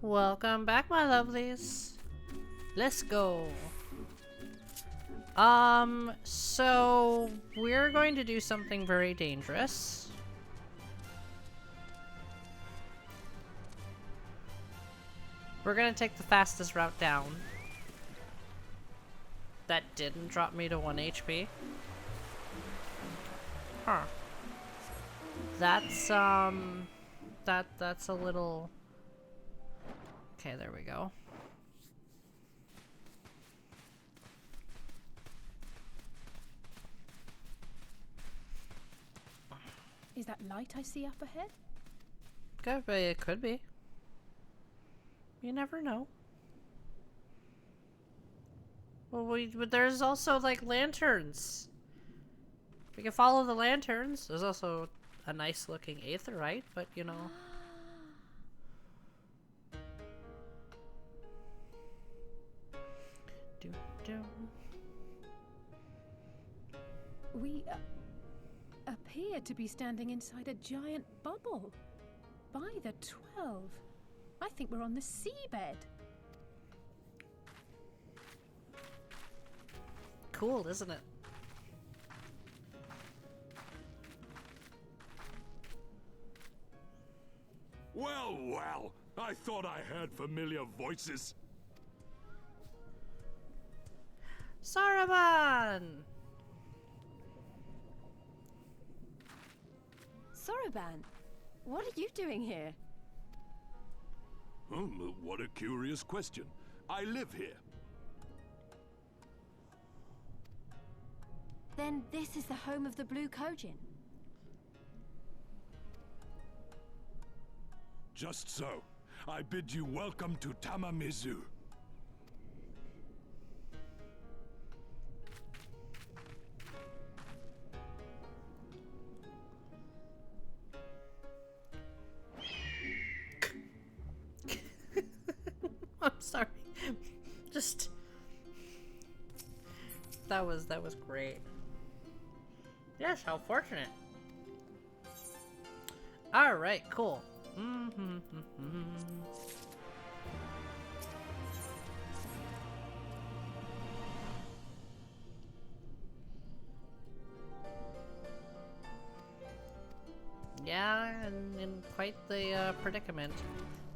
Welcome back, my lovelies. Let's go. So we're going to do something very dangerous. We're gonna take the fastest route down. That didn't drop me to 1 HP. Huh. That's that's a little... Okay, there we go. Is that light I see up ahead? Could be, it could be. You never know. Well, but there's also like lanterns. We can follow the lanterns. There's also a nice looking aetheryte, but you know. We appear to be standing inside a giant bubble. By the 12. I think we're on the seabed. Cool, isn't it? Well, well, I thought I heard familiar voices. Saraban! Soroban, what are you doing here? What a curious question. I live here. Then this is the home of the Blue Kojin. Just so. I bid you welcome to Tamamizu. I'm sorry. Just... That was great. Yes, how fortunate. Alright, cool. Yeah, and in quite the predicament.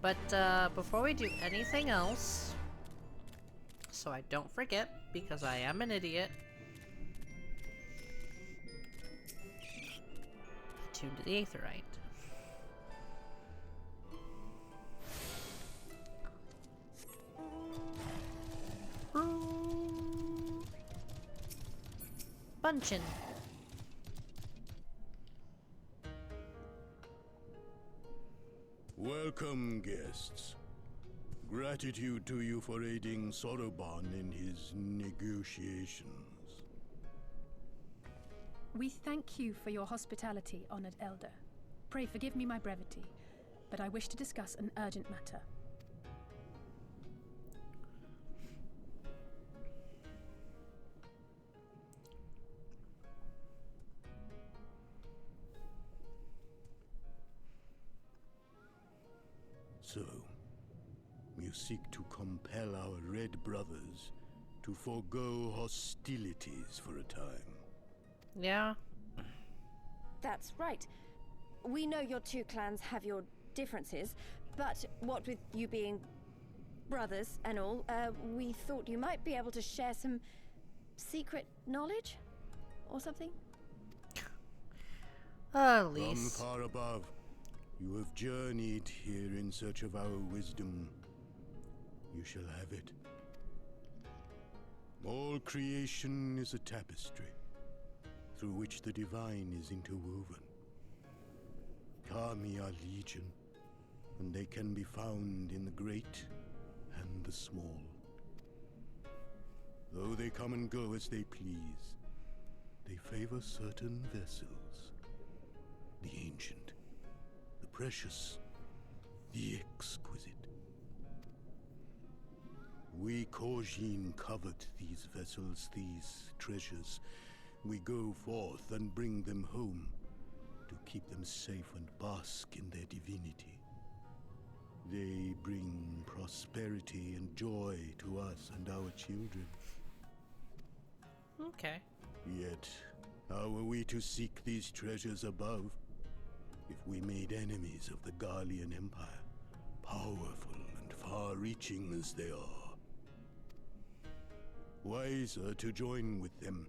But before we do anything else, so I don't forget, because I am an idiot, attune to the aetheryte. Bunchin'. Welcome, guests. Gratitude to you for aiding Soroban in his negotiations. We thank you for your hospitality, honored elder. Pray forgive me my brevity, but I wish to discuss an urgent matter. So, you seek to compel our Red Brothers to forego hostilities for a time. Yeah. That's right. We know your two clans have your differences, but what with you being brothers and all, we thought you might be able to share some secret knowledge or something? From Elise. far above, you have journeyed here in search of our wisdom. You shall have it. All creation is a tapestry, through which the divine is interwoven. Kami are legion, and they can be found in the great and the small. Though they come and go as they please, they favor certain vessels. The ancient, the precious, the exquisite. We Kojin covet these vessels, these treasures. We go forth and bring them home to keep them safe and bask in their divinity. They bring prosperity and joy to us and our children. Okay. Yet, how are we to seek these treasures above if we made enemies of the Garlean Empire, powerful and far-reaching as they are? Wiser to join with them.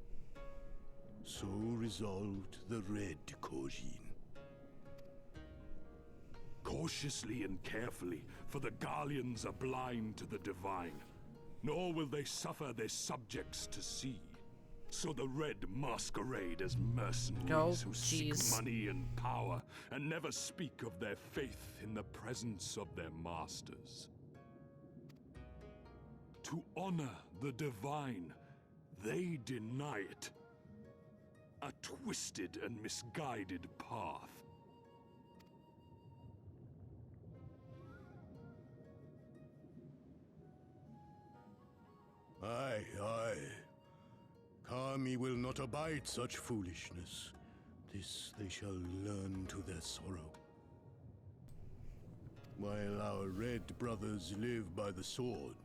So resolved the Red Kojin. Cautiously and carefully, for the Garleans are blind to the divine, nor will they suffer their subjects to see. So the Red masquerade as mercenaries who seek money and power, and never speak of their faith in the presence of their masters. To honor the divine, they deny it. A twisted and misguided path. Aye, aye. Kami will not abide such foolishness. This they shall learn to their sorrow. While our red brothers live by the sword,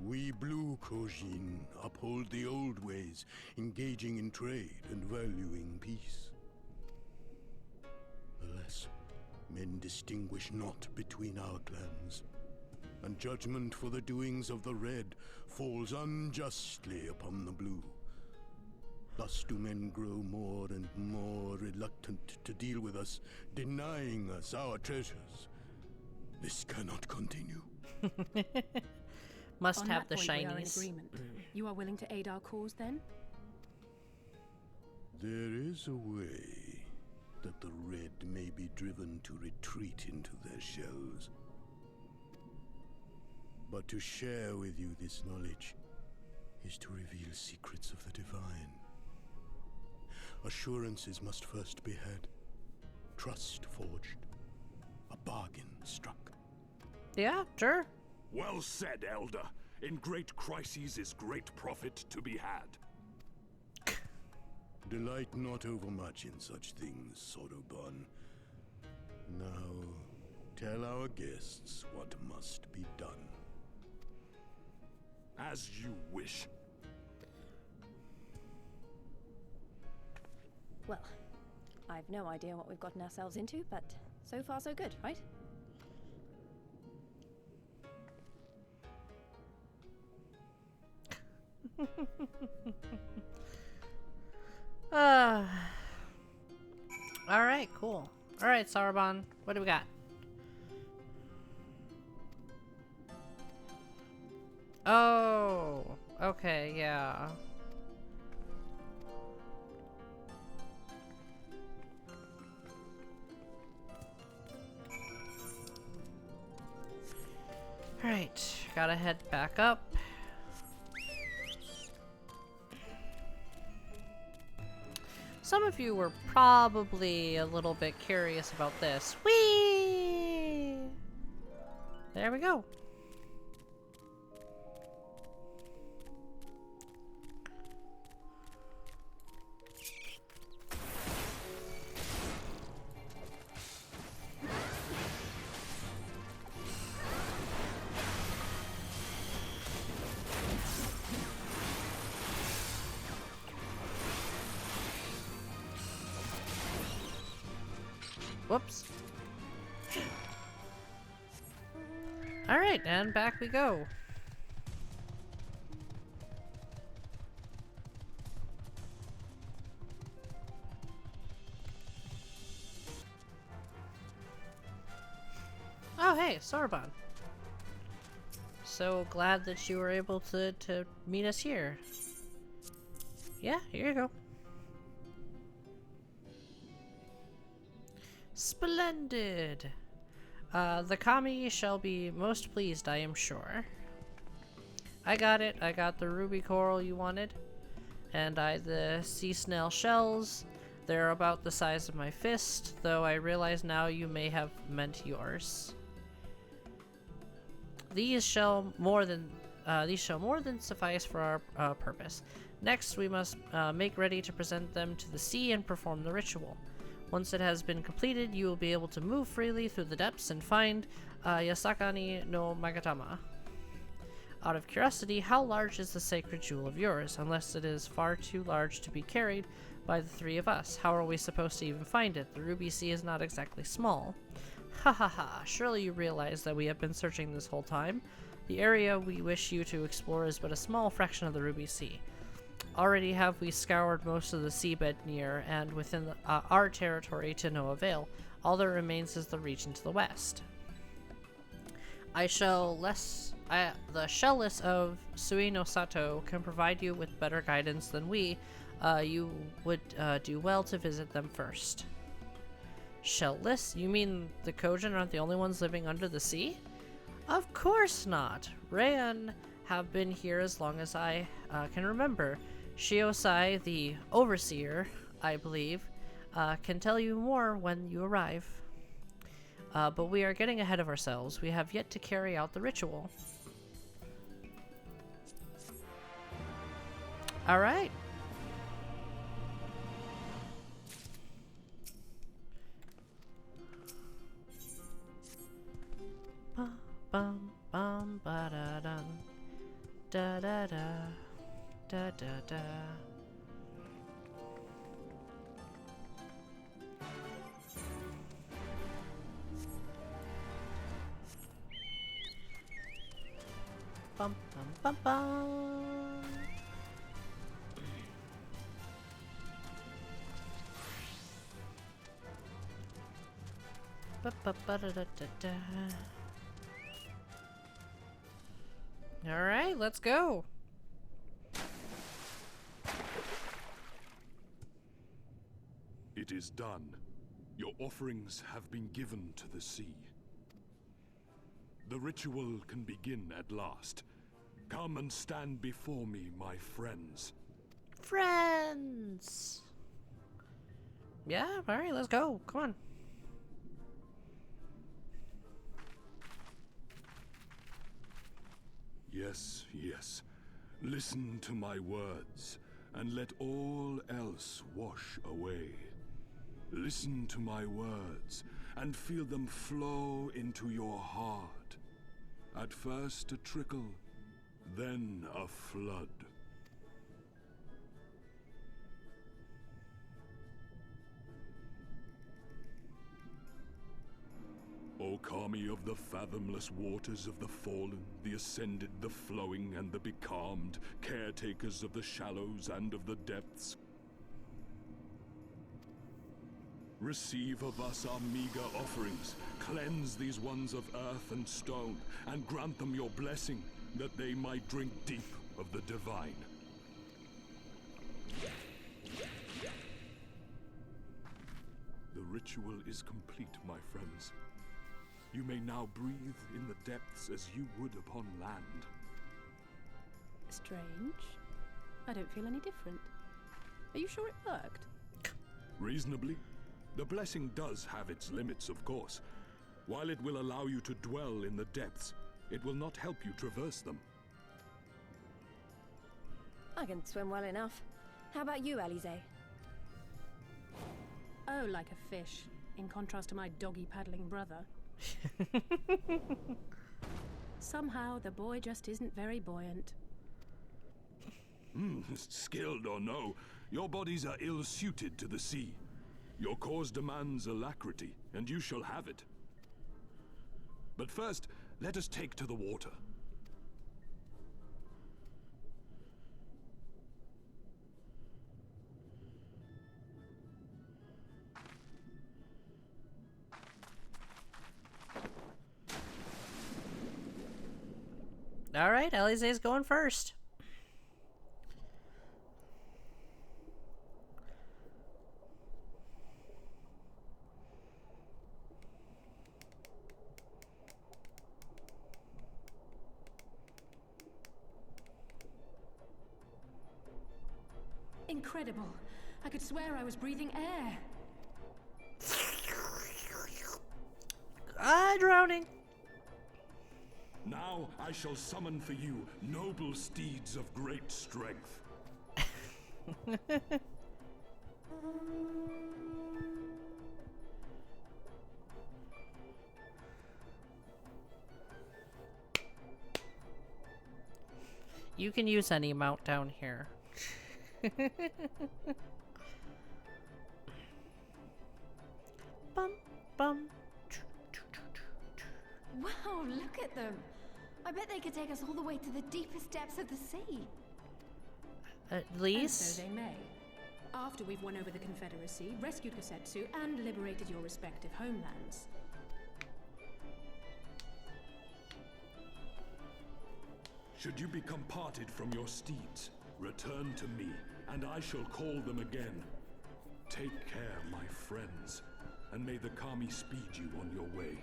we blue Kojin uphold the old ways, engaging in trade and valuing peace. Alas, men distinguish not between our clans, and judgment for the doings of the red falls unjustly upon the blue. Thus do men grow more and more reluctant to deal with us, denying us our treasures. This cannot continue. Must have the On that point, we are in shinies. agreement. You are willing to aid our cause, then? There is a way that the red may be driven to retreat into their shells. But to share with you this knowledge is to reveal secrets of the divine. Assurances must first be had, trust forged, a bargain struck. Yeah, sure. Well said, Elder. In great crises is great profit to be had. Delight not overmuch in such things, Soroban. Now, tell our guests what must be done. As you wish. Well, I've no idea what we've gotten ourselves into, but so far so good, right? Alright, cool. Alright, Sarabon, what do we got? Oh, okay, yeah. Alright, gotta head back up. Some of you were probably a little bit curious about this. Whee! There we go. Whoops. Alright, and back we go. Oh, hey, Sarabon. So glad that you were able to meet us here. Yeah, here you go. Splendid! The Kami shall be most pleased, I am sure. I got it. I got the ruby coral you wanted. And the sea snail shells. They're about the size of my fist, though I realize now you may have meant yours. These shall more than suffice for our purpose. Next, we must make ready to present them to the sea and perform the ritual. Once it has been completed, you will be able to move freely through the depths and find Yasakani no Magatama. Out of curiosity, how large is the sacred jewel of yours? Unless it is far too large to be carried by the three of us. How are we supposed to even find it? The Ruby Sea is not exactly small. Ha ha ha, surely you realize that we have been searching this whole time. The area we wish you to explore is but a small fraction of the Ruby Sea. Already have we scoured most of the seabed near and within our territory to no avail. All that remains is the region to the west. The shellless of Suino Sato can provide you with better guidance than we. You would do well to visit them first. Shellless? You mean the Kojin aren't the only ones living under the sea? Of course not. Rayan have been here as long as I can remember. Shiosai, the overseer, I believe, can tell you more when you arrive. But we are getting ahead of ourselves. We have yet to carry out the ritual. Alright. Bum bum bum ba da dum da da da da da da. Bum bum bum bum. Ba ba ba da da da da. All right, let's go. It is done. Your offerings have been given to the sea. The ritual can begin at last. Come and stand before me, my friends. Friends! Yeah, alright, let's go. Come on. Yes, yes. Listen to my words, and let all else wash away. Listen to my words, and feel them flow into your heart. At first a trickle, then a flood. O Kami of the fathomless waters of the fallen, the ascended, the flowing, and the becalmed, caretakers of the shallows and of the depths, receive of us our meager offerings, cleanse these ones of earth and stone, and grant them your blessing, that they might drink deep of the divine. The ritual is complete, my friends. You may now breathe in the depths as you would upon land. Strange. I don't feel any different. Are you sure it worked? Reasonably. The blessing does have its limits, of course. While it will allow you to dwell in the depths, it will not help you traverse them. I can swim well enough. How about you, Alize? Oh, like a fish, in contrast to my doggy-paddling brother. Somehow, the boy just isn't very buoyant. Skilled or no, your bodies are ill-suited to the sea. Your cause demands alacrity, and you shall have it. But first, let us take to the water. Alright, Alize's going first. Incredible. I could swear I was breathing air. Drowning. Now I shall summon for you noble steeds of great strength. You can use any amount down here. Bum, bum. Wow, look at them. I bet they could take us all the way to the deepest depths of the sea. At And least. so they may. After we've won over the Confederacy, rescued Kosetsu, and liberated your respective homelands. Should you become parted from your steeds, return to me, and I shall call them again. Take care, my friends, and may the Kami speed you on your way.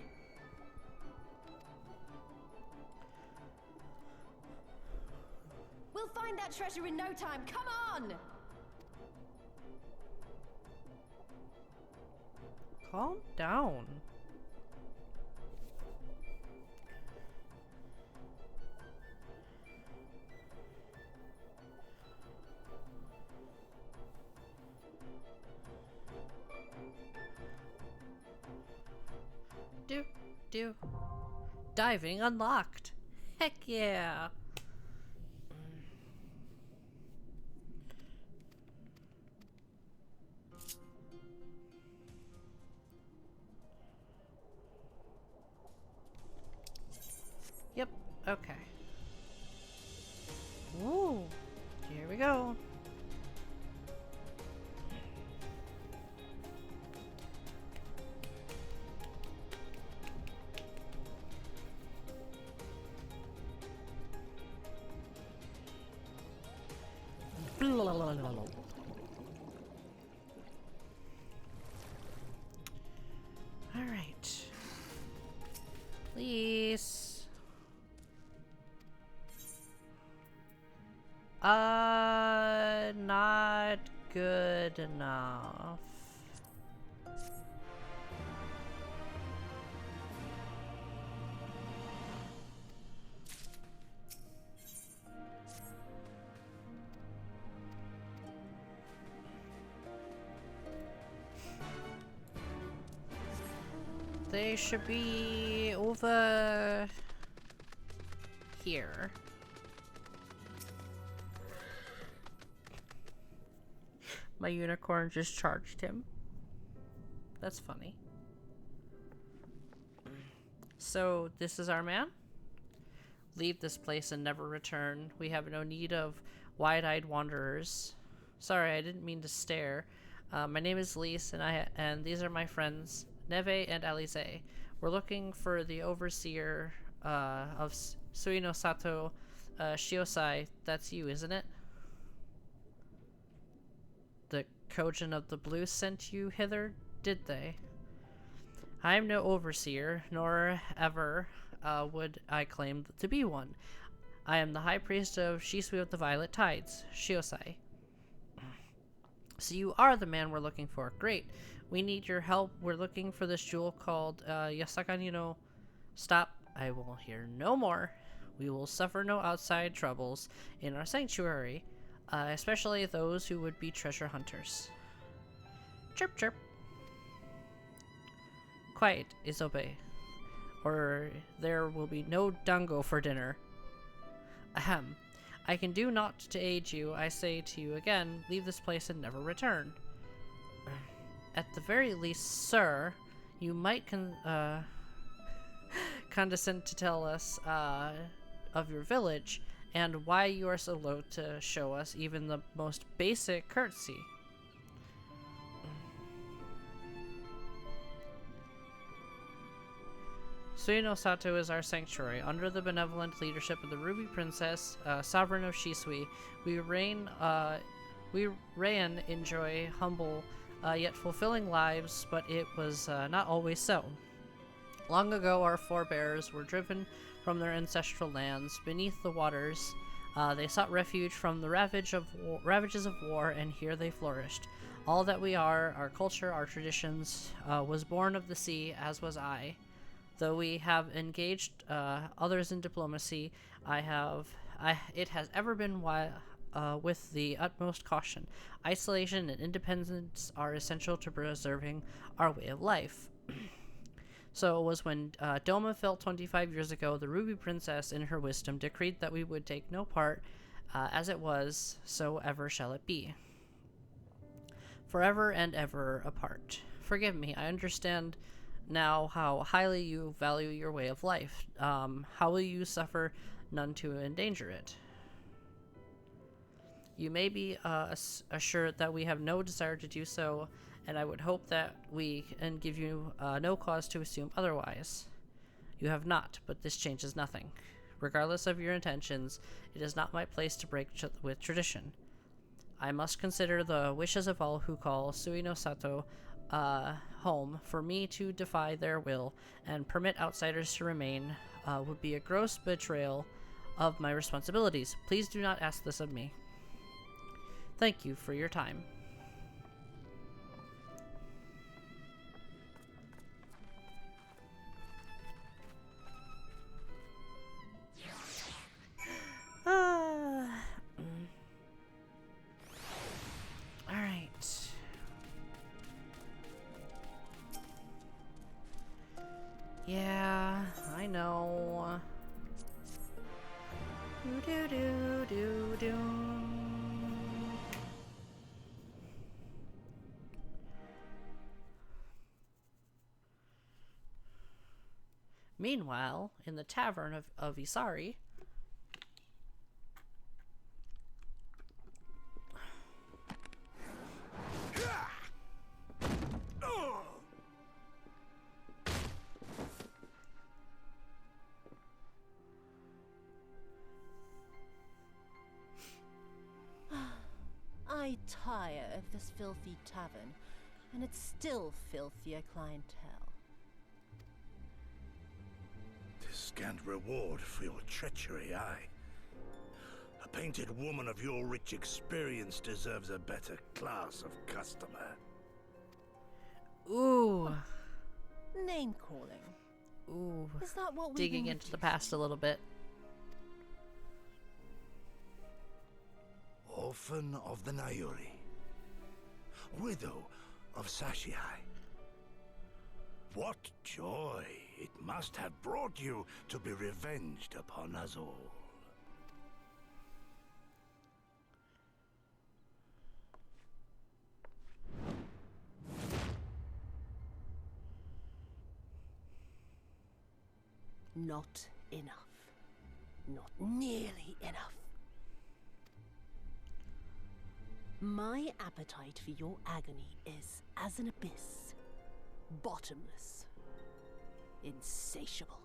We'll find that treasure in no time. Come on! Calm down. Do. Diving unlocked. Heck yeah. Yep, okay. Ooh, here we go. All right. Please. Not good enough. They should be over here. My unicorn just charged him. That's funny. So, this is our man? Leave this place and never return. We have no need of wide-eyed wanderers. Sorry, I didn't mean to stare. My name is Lise, and these are my friends, Neve and Alize. We're looking for the overseer of Suino Sato Shiosai. That's you, isn't it? The Kojin of the Blue sent you hither, did they? I am no overseer, nor ever would I claim to be one. I am the high priest of Shisui of the Violet Tides, Shiosai. So you are the man we're looking for. Great. We need your help. We're looking for this jewel called Yasakani no... Stop. I will hear no more. We will suffer no outside troubles in our sanctuary, especially those who would be treasure hunters. Chirp chirp. Quiet, Isobe, or there will be no dango for dinner. Ahem. I can do naught to aid you. I say to you again, leave this place and never return. At the very least, sir, you might condescend to tell us of your village and why you are so loath to show us even the most basic courtesy. Suino Sato is our sanctuary. Under the benevolent leadership of the Ruby Princess, sovereign of Shisui, we reign enjoy humble yet fulfilling lives, but it was not always so. Long ago, our forebears were driven from their ancestral lands beneath the waters. They sought refuge from the ravages of war, and here they flourished. All that we are, our culture, our traditions, was born of the sea, as was I. Though we have engaged others in diplomacy, it has ever been with the utmost caution. Isolation and independence are essential to preserving our way of life. So it was when Doma fell 25 years ago, the Ruby Princess, in her wisdom, decreed that we would take no part As it was, so ever shall it be. Forever and ever apart. Forgive me, I understand now how highly you value your way of life. How will you suffer none to endanger it? You may be assured that we have no desire to do so, and I would hope that we can give you no cause to assume otherwise. You have not, but this changes nothing. Regardless of your intentions, it is not my place to break with tradition. I must consider the wishes of all who call Sui no Sato home. For me to defy their will and permit outsiders to remain would be a gross betrayal of my responsibilities. Please do not ask this of me. Thank you for your time. Alright. Yeah, I know. Do do do do do. Meanwhile, in the tavern of Isari, I tire of this filthy tavern, and it's still filthier clientele. Tis scant reward for your treachery, aye. A painted woman of your rich experience deserves a better class of customer. ooh, Name calling. ooh, Is that what we've digging been into the reduced past a little bit. Orphan of the Nayuri. Widow of Sashihai. What joy it must have brought you to be revenged upon us all. Not enough. Not nearly enough. My appetite for your agony is as an abyss. Bottomless. Insatiable.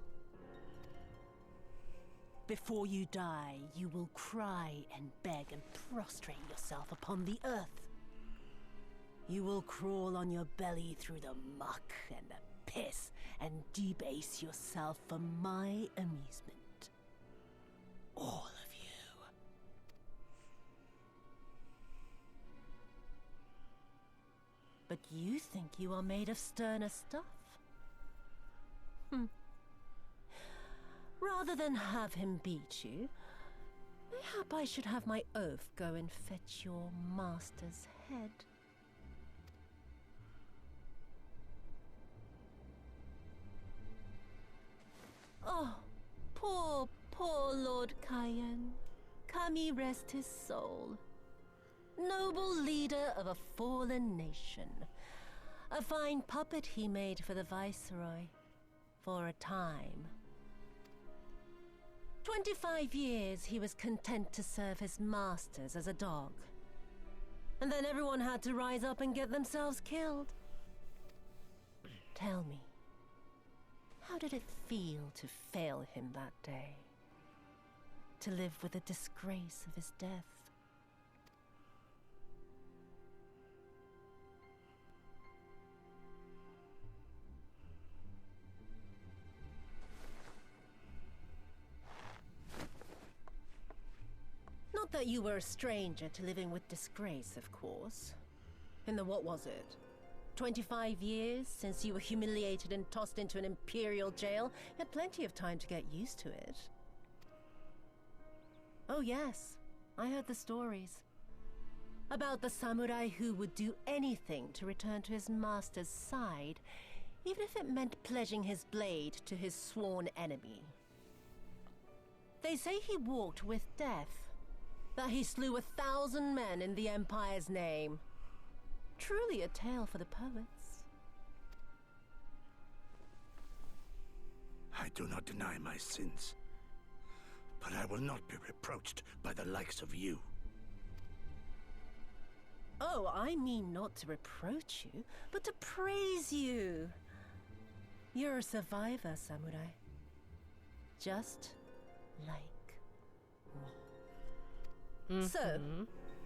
Before you die, you will cry and beg and prostrate yourself upon the earth. You will crawl on your belly through the muck and the piss and debase yourself for my amusement. All of you. But you think you are made of sterner stuff? Rather than have him beat you, mayhap I should have my oaf go and fetch your master's head. Oh, poor Lord Cayenne. Kami rest his soul. Noble leader of a fallen nation. A fine puppet he made for the Viceroy. For a time. 25 years he was content to serve his masters as a dog. And then everyone had to rise up and get themselves killed. Tell me, how did it feel to fail him that day? To live with the disgrace of his death? Not that you were a stranger to living with disgrace, of course. In the what was it? 25 years since you were humiliated and tossed into an imperial jail? You had plenty of time to get used to it. Oh yes, I heard the stories. About the samurai who would do anything to return to his master's side, even if it meant pledging his blade to his sworn enemy. They say he walked with death. that he slew 1,000 men in the Empire's name. Truly a tale for the poets. I do not deny my sins, but I will not be reproached by the likes of you. Oh, I mean not to reproach you, but to praise you. You're a survivor, samurai. Just like me. So,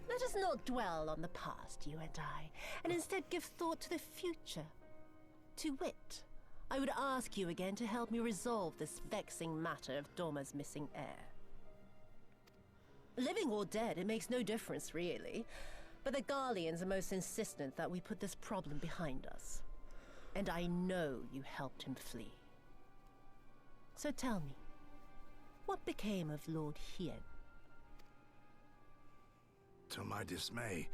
let us not dwell on the past, you and I, and instead give thought to the future. To wit, I would ask you again to help me resolve this vexing matter of Doma's missing heir. Living or dead, it makes no difference, really. But the Garleans are most insistent that we put this problem behind us. And I know you helped him flee. So tell me, what became of Lord Hien? To my dismay,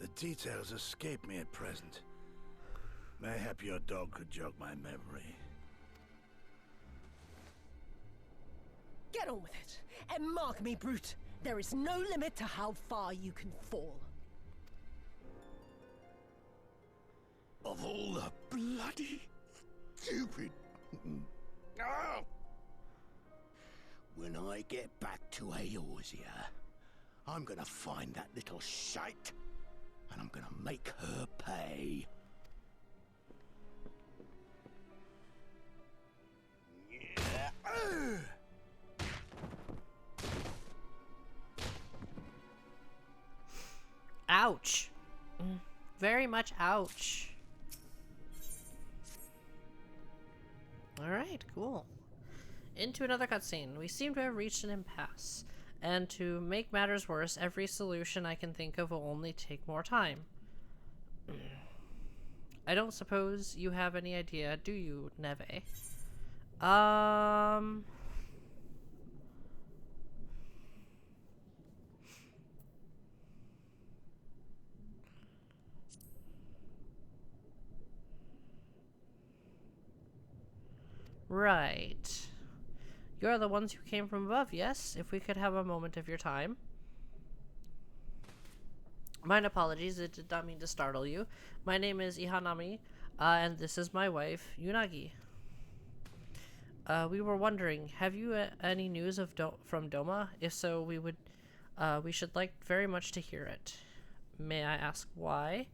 the details escape me at present. Mayhap your dog could jog my memory. Get on with it, and mark me, brute. There is no limit to how far you can fall. Of all the bloody stupid... Ah! When I get back to Eorzea, I'm gonna find that little shite, and I'm gonna make her pay. Ouch. Very much ouch. Alright, cool. Into another cutscene. We seem to have reached an impasse. And to make matters worse, every solution I can think of will only take more time. I don't suppose you have any idea, do you, Neve? Right. You're the ones who came from above, yes? If we could have a moment of your time. Mine apologies, it did not mean to startle you. My name is Ihanami, and this is my wife, Unagi. We were wondering, have you any news of from Doma? If so, we should like very much to hear it. May I ask why?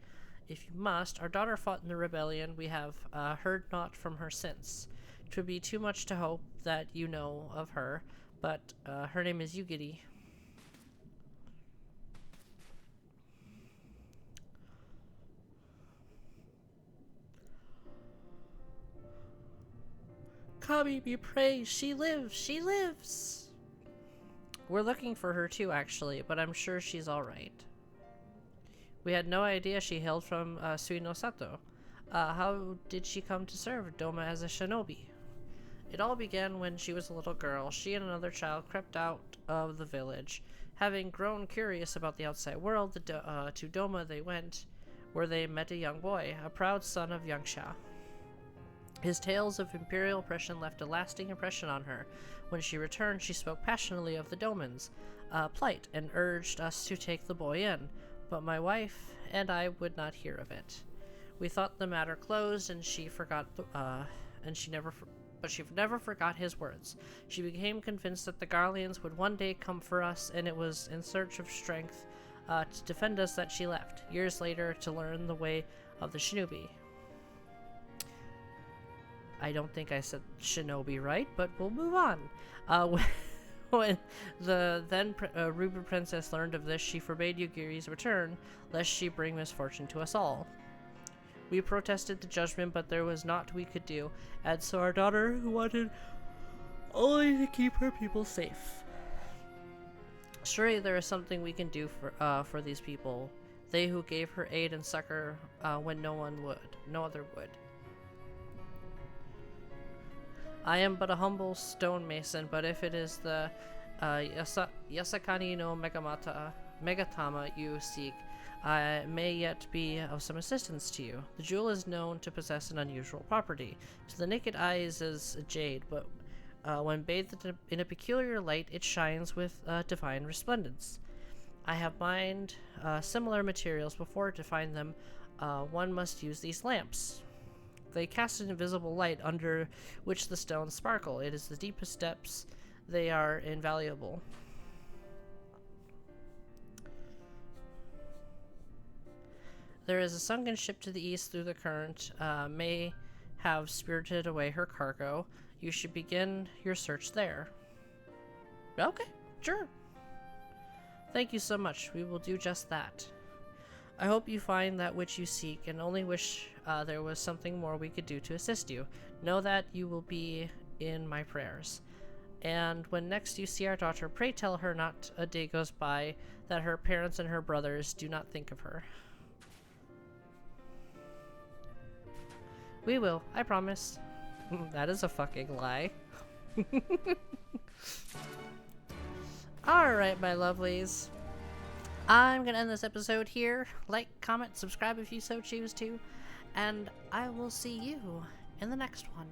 If you must, our daughter fought in the rebellion. We have heard naught from her since. 'Twould be too much to hope that you know of her, but her name is Yugiri. Kami be praised, she lives, she lives! We're looking for her too, actually, but I'm sure she's alright. We had no idea she hailed from Suino Sato. How did she come to serve Doma as a shinobi? It all began when she was a little girl. She and another child crept out of the village. Having grown curious about the outside world, to Doma they went, where they met a young boy, a proud son of Yangsha. His tales of imperial oppression left a lasting impression on her. When she returned, she spoke passionately of the Domans' plight and urged us to take the boy in, but my wife and I would not hear of it. We thought the matter closed, and she never forgot his words. She became convinced that the Garleans would one day come for us, and it was in search of strength to defend us that she left, years later, to learn the way of the shinobi. I don't think I said shinobi right, but we'll move on. When the then Ruby Princess learned of this, she forbade Yugiri's return, lest she bring misfortune to us all. We protested the judgment, but there was naught we could do, and so our daughter wanted only to keep her people safe. Surely there is something we can do for these people, they who gave her aid and succor when no other would. I am but a humble stonemason, but if it is the Yasakani no Megatama you seek, I may yet be of some assistance to you. The jewel is known to possess an unusual property. To the naked eye it is jade, but when bathed in a peculiar light, it shines with divine resplendence. I have mined similar materials before. To find them, one must use these lamps. They cast an invisible light under which the stones sparkle. It is the deepest depths. They are invaluable. There is a sunken ship to the east through the current. May have spirited away her cargo. You should begin your search there. Okay, sure. Thank you so much. We will do just that. I hope you find that which you seek, and only wish there was something more we could do to assist you. Know that you will be in my prayers. And when next you see our daughter, pray tell her not a day goes by that her parents and her brothers do not think of her. We will, I promise. That is a fucking lie. Alright, my lovelies. I'm gonna end this episode here. Like, comment, subscribe if you so choose to. And I will see you in the next one.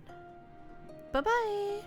Bye-bye!